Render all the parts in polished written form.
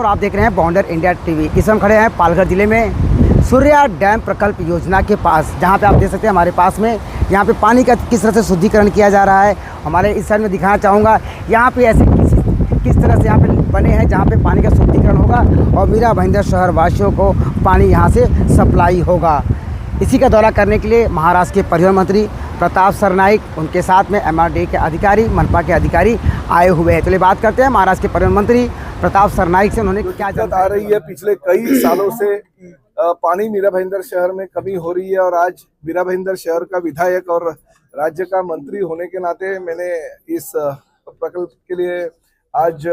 और आप देख रहे हैं बॉन्डर इंडिया टीवी। इस हम खड़े हैं पालघर जिले में सूर्या डैम प्रकल्प योजना के पास, जहां पे आप देख सकते हैं हमारे पास में यहां पे पानी का किस तरह से शुद्धिकरण किया जा रहा है। हमारे इस साइड में दिखाना चाहूँगा, यहाँ पे ऐसे किस तरह से यहाँ पे बने हैं जहाँ पे पानी का शुद्धिकरण होगा और मीरा भाईंदर शहर वासियों को पानी यहाँ से सप्लाई होगा। इसी का दौरा करने के लिए महाराष्ट्र के परिवहन मंत्री प्रताप सरनाइक, उनके साथ में MRD के अधिकारी, मनपा के अधिकारी आए हुए हैं। चलिए बात करते हैं महाराष्ट्र के परिवहन मंत्री प्रताप सरनाइक से। उन्होंने क्या दिक्कत आ रही है पिछले कई सालों से पानी मीरा भाईंदर शहर में कमी हो रही है और आज मीरा भाईंदर शहर का विधायक और राज्य का मंत्री होने के नाते मैंने इस प्रकल्प के लिए आज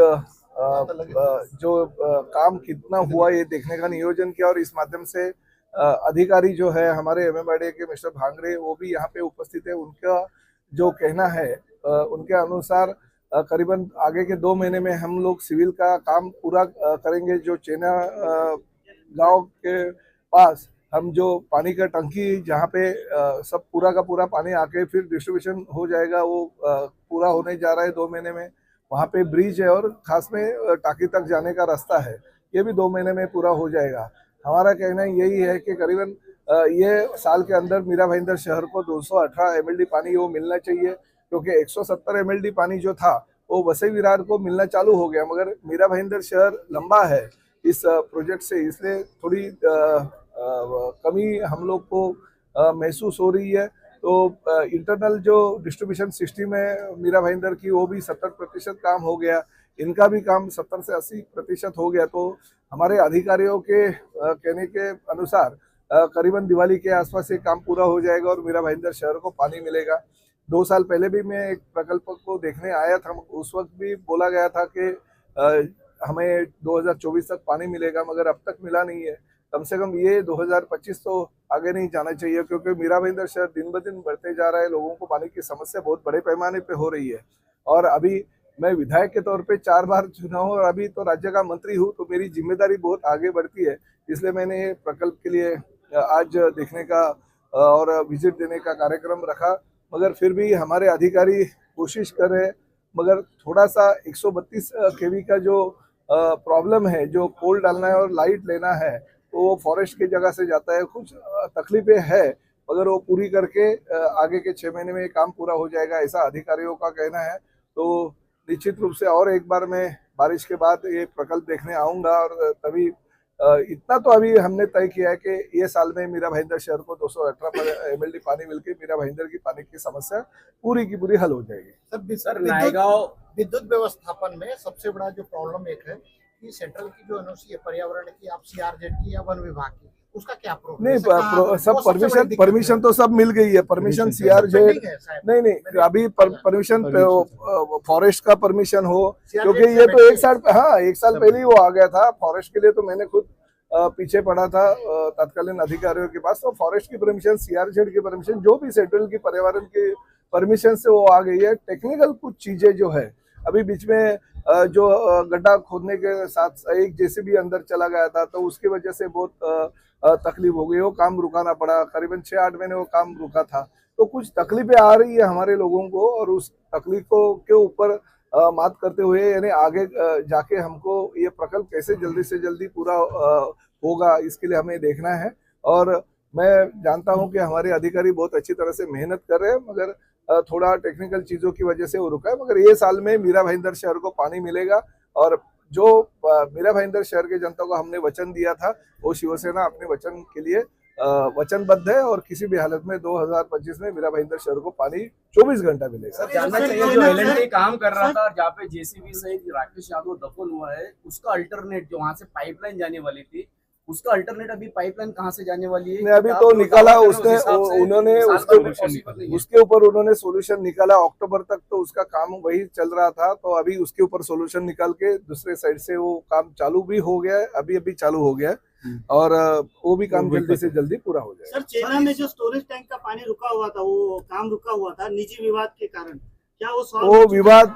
जो काम कितना हुआ ये देखने का नियोजन किया और इस माध्यम से अधिकारी जो है हमारे MMRD के मिस्टर भांगरे वो भी यहाँ पे उपस्थित है। उनका जो कहना है उनके अनुसार करीबन आगे के 2 महीने में हम लोग सिविल का काम पूरा करेंगे। जो चेना गांव के पास हम जो पानी का टंकी जहाँ पे सब पूरा का पूरा पानी आके फिर डिस्ट्रीब्यूशन हो जाएगा, वो पूरा होने जा रहा है 2 महीने में। वहाँ पे ब्रिज है और खास में टाकी तक जाने का रास्ता है, ये भी 2 महीने में पूरा हो जाएगा। हमारा कहना यही है कि करीबन ये साल के अंदर मीरा भाईंदर शहर को 218 MLD पानी वो मिलना चाहिए, क्योंकि 170 MLD पानी जो था वो वसई विरार को मिलना चालू हो गया, मगर मीरा भाईंदर शहर लंबा है इस प्रोजेक्ट से, इसलिए थोड़ी कमी हम लोग को महसूस हो रही है। तो इंटरनल जो डिस्ट्रीब्यूशन सिस्टम है मीरा भाईंदर की वो भी 70% काम हो गया, इनका भी काम 70 से 80% हो गया। तो हमारे अधिकारियों के कहने के अनुसार करीबन दिवाली के आसपास ये काम पूरा हो जाएगा और मीरा भाईंदर शहर को पानी मिलेगा। 2 साल पहले भी मैं एक प्रकल्प को देखने आया था, उस वक्त भी बोला गया था कि हमें 2024 तक पानी मिलेगा, मगर अब तक मिला नहीं है। कम से कम ये 2025 तो आगे नहीं जाना चाहिए, क्योंकि मीरा भाईंदर शहर दिन ब दिन बढ़ते जा रहा है। लोगों को पानी की समस्या बहुत बड़े पैमाने पे हो रही है और अभी मैं विधायक के तौर पे 4 बार चुना हूँ और अभी तो राज्य का मंत्री हूँ, तो मेरी जिम्मेदारी बहुत आगे बढ़ती है। इसलिए मैंने ये प्रकल्प के लिए आज देखने का और विजिट देने का कार्यक्रम रखा, मगर फिर भी हमारे अधिकारी कोशिश कर रहे हैं। मगर थोड़ा सा 132 kV का जो प्रॉब्लम है, जो पोल डालना है और लाइट लेना है, तो वो फॉरेस्ट की जगह से जाता है। कुछ तकलीफें है, मगर वो पूरी करके आगे के 6 महीने में ये काम पूरा हो जाएगा, ऐसा अधिकारियों का कहना है। तो निश्चित रूप से और एक बार मैं बारिश के बाद ये प्रकल्प देखने आऊँगा और तभी इतना तो अभी हमने तय किया है कि ये साल में मीरा भाईंदर शहर को 218 MLD पानी मिलकर मीरा भाईंदर की पानी की समस्या पूरी की पूरी हल हो जाएगी। सर नायगांव विद्युत व्यवस्थापन में सबसे बड़ा जो प्रॉब्लम एक है कि सेंट्रल की जो NOC है पर्यावरण की, आप CRZ की या वन विभाग की, उसका क्या प्रॉब्लम? नहीं, सब परमिशन तो सब मिल गई है। परमिशन CRZ नहीं, अभी परमिशन फॉरेस्ट का परमिशन हो, क्योंकि ये तो एक साल पहले ही वो आ गया था। फॉरेस्ट के लिए तो मैंने खुद पीछे पड़ा था तत्कालीन अधिकारियों के पास, तो फॉरेस्ट की परमिशन, CRZ की परमिशन, जो भी सेंट्रल की पर्यावरण की परमिशन से वो आ गई है। टेक्निकल कुछ चीजें जो है अभी बीच में जो गड्ढा खोदने के साथ एक JCB अंदर चला गया था, तो उसकी वजह से बहुत तकलीफ हो गई, वो काम रुकाना पड़ा। करीबन 6-8 महीने वो काम रुका था। तो कुछ तकलीफें आ रही है हमारे लोगों को और उस तकलीफों के ऊपर मात करते हुए यानी आगे जाके हमको ये प्रकल्प कैसे जल्दी से जल्दी पूरा होगा, इसके लिए हमें देखना है। और मैं जानता हूँ कि हमारे अधिकारी बहुत अच्छी तरह से मेहनत कर रहे हैं, मगर थोड़ा टेक्निकल चीजों की वजह से वो रुका है। मगर ये साल में मीरा भाईंदर शहर को पानी मिलेगा और जो मीरा भाईंदर शहर के जनता को हमने वचन दिया था, वो शिवसेना अपने वचन के लिए वचनबद्ध है और किसी भी हालत में 2025 में मीरा भाईंदर शहर को पानी 24 घंटा मिलेगा। जानना चाहिए, जो LNT काम कर रहा था जहाँ पे JCB सहित राकेश यादव दफन हुआ है, उसका अल्टरनेट जो वहाँ से पाइपलाइन जाने वाली थी, उसका अल्टरनेट अभी पाइपलाइन कहाँ से जाने वाली है? अभी तो निकाला उसने, उन्होंने उसके ऊपर उन्होंने सोल्यूशन निकाला। अक्टूबर तक तो उसका काम वही चल रहा था, तो अभी उसके ऊपर सोल्यूशन निकाल के दूसरे साइड से वो काम चालू भी हो गया है, अभी चालू हो गया है और वो भी काम जल्दी से जल्दी पूरा हो जाएगा। सर, चेन्नई में जो स्टोरेज टैंक का पानी रुका हुआ था, वो काम रुका हुआ था निजी विवाद के कारण, क्या वो विवाद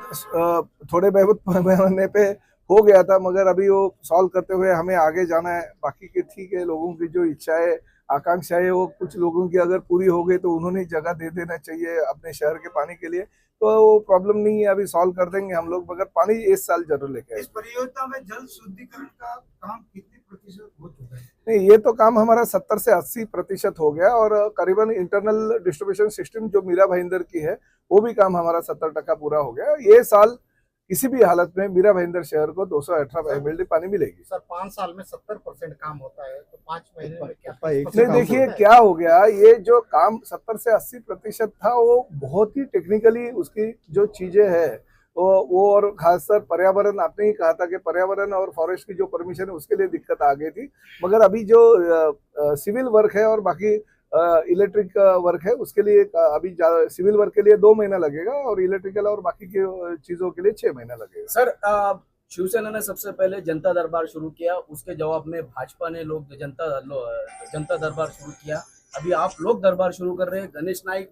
थोड़े बहुत पैमाने पे हो गया था, मगर अभी वो सॉल्व करते हुए हमें आगे जाना है। बाकी के ठीक है, लोगों की जो इच्छा है आकांक्षा है वो कुछ लोगों की अगर पूरी हो गई तो उन्होंने जगह दे देना चाहिए अपने शहर के पानी के लिए, तो वो प्रॉब्लम नहीं है, अभी सॉल्व कर देंगे हम लोग, मगर पानी इस साल जरूर लेके इस परियोजना में जल शुद्धिकरण का काम कितने प्रतिशत हो चुका है? नहीं, ये तो काम हमारा 70 से 80% हो गया, और करीबन इंटरनल डिस्ट्रीब्यूशन सिस्टम जो मीरा भाईंदर की है वो भी काम हमारा 70% पूरा हो गया। ये साल किसी भी हालत में मीरा भाईंदर शहर को 218 MLD पानी मिलेगी। सर 5 साल में 70% काम होता है, तो 5 महीने में क्या नहीं, देखिए क्या हो गया, ये जो काम 70 से 80% था वो बहुत ही टेक्निकली उसकी जो चीजें है वो और खासकर पर्यावरण, आपने ही कहा था कि पर्यावरण और फॉरेस्ट की जो परमिशन है उसके लिए दिक्कत आ गई थी, मगर अभी जो सिविल वर्क है और बाकी इलेक्ट्रिक वर्क है उसके लिए अभी सिविल वर्क के लिए 2 महीना लगेगा और इलेक्ट्रिकल और बाकी की चीजों के लिए 6 महीना लगेगा। सर शिवसेना ने सबसे पहले जनता दरबार शुरू किया, उसके जवाब में भाजपा ने जनता दरबार शुरू किया, अभी आप लोग दरबार शुरू कर रहे हैं। गणेश नाइक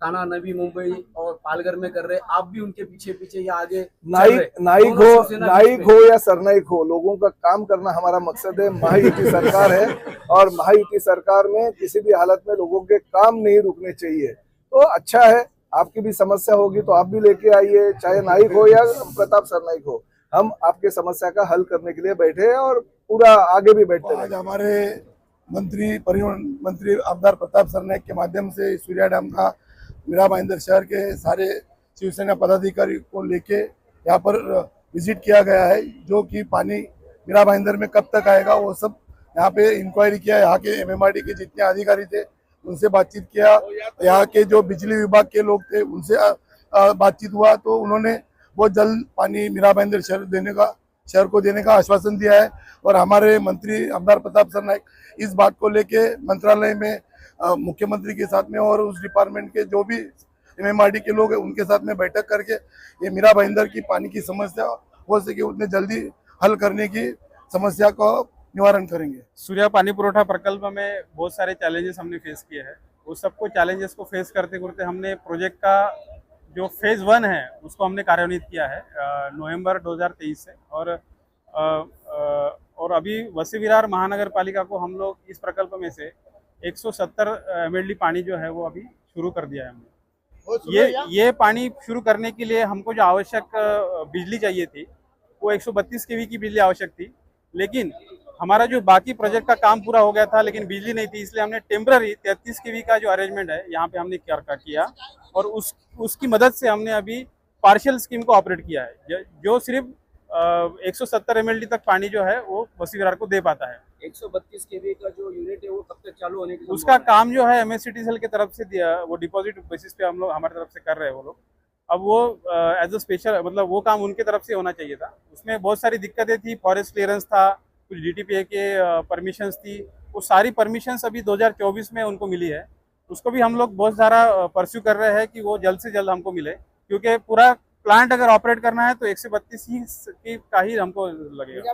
थाना नवी मुंबई और पालघर में कर रहे हैं, आप भी उनके पीछे पीछे या आगे नाइक हो या सरनाइक हो, लोगों का काम करना हमारा मकसद है। महायुति सरकार है और महायुति सरकार में किसी भी हालत में लोगों के काम नहीं रुकने चाहिए, तो अच्छा है। आपकी भी समस्या होगी तो आप भी लेके आइए, चाहे नाइक हो या प्रताप सरनाइक हो, हम आपके समस्या का हल करने के लिए बैठे हैं और पूरा आगे भी बैठते हैं। आज हमारे परिवहन मंत्री आमदार प्रताप सरनाइक के माध्यम से सूर्या डैम का मीरा भाईंदर शहर के सारे शिवसेना पदाधिकारी को लेके यहाँ पर विजिट किया गया है, जो कि पानी मीरा भाईंदर में कब तक आएगा वो सब यहाँ पे इंक्वायरी किया। यहाँ के MMRD के जितने अधिकारी थे उनसे बातचीत किया, यहाँ के जो बिजली विभाग के लोग थे उनसे बातचीत हुआ, तो उन्होंने बहुत जल्द पानी मीरा भाईंदर शहर को देने का आश्वासन दिया है। और हमारे मंत्री आमदार प्रताप सरनाइक इस बात को लेके मंत्रालय में मुख्यमंत्री के साथ में और उस डिपार्टमेंट के जो भी MMRD के लोग हैं उनके साथ में बैठक करके ये मीरा भाईंदर की पानी की समस्या हो सके उतने जल्दी हल करने की समस्या को निवारण करेंगे। सूर्या पानी पुरवठा प्रकल्प में बहुत सारे चैलेंजेस हमने फेस किए हैं, उस सबको चैलेंजेस को फेस करते करते हमने प्रोजेक्ट का जो फेज़ 1 है उसको हमने कार्यान्वित किया है नवंबर 2023 से, और अभी वसी विरार महानगर पालिका को हम लोग इस प्रकल्प में से 170 MLD पानी जो है वो अभी शुरू कर दिया है हमने। ये पानी शुरू करने के लिए हमको जो आवश्यक बिजली चाहिए थी वो 132 kV की बिजली आवश्यक थी, लेकिन हमारा जो बाकी प्रोजेक्ट का काम पूरा हो गया था लेकिन बिजली नहीं थी, इसलिए हमने टेम्पररी 33 kV का जो अरेंजमेंट है यहाँ पे हमने किया और उसकी मदद से हमने अभी पार्शियल स्कीम को ऑपरेट किया है, जो सिर्फ 170 MLD तक पानी जो है वो वसी विरार को दे पाता है। 132 kV का जो यूनिट है वो कब तक चालू होने की उसका काम जो है MSCTCL की तरफ से दिया, वो डिपॉजिट बेसिस पे हम लोग हमारी तरफ से कर रहे हैं वो लोग। अब वो एज अ स्पेशल मतलब वो काम उनके तरफ से होना चाहिए था, उसमें बहुत सारी दिक्कतें थी, फॉरेस्ट क्लियरेंस था, कुछ DTPA के परमिशंस थी, वो सारी परमिशंस अभी 2024 में उनको मिली है, उसको भी हम लोग बहुत सारा परस्यू कर रहे हैं कि वो जल्द से जल्द हमको मिले, क्योंकि पूरा प्लांट अगर ऑपरेट करना है तो 132 का ही हमको लगेगा।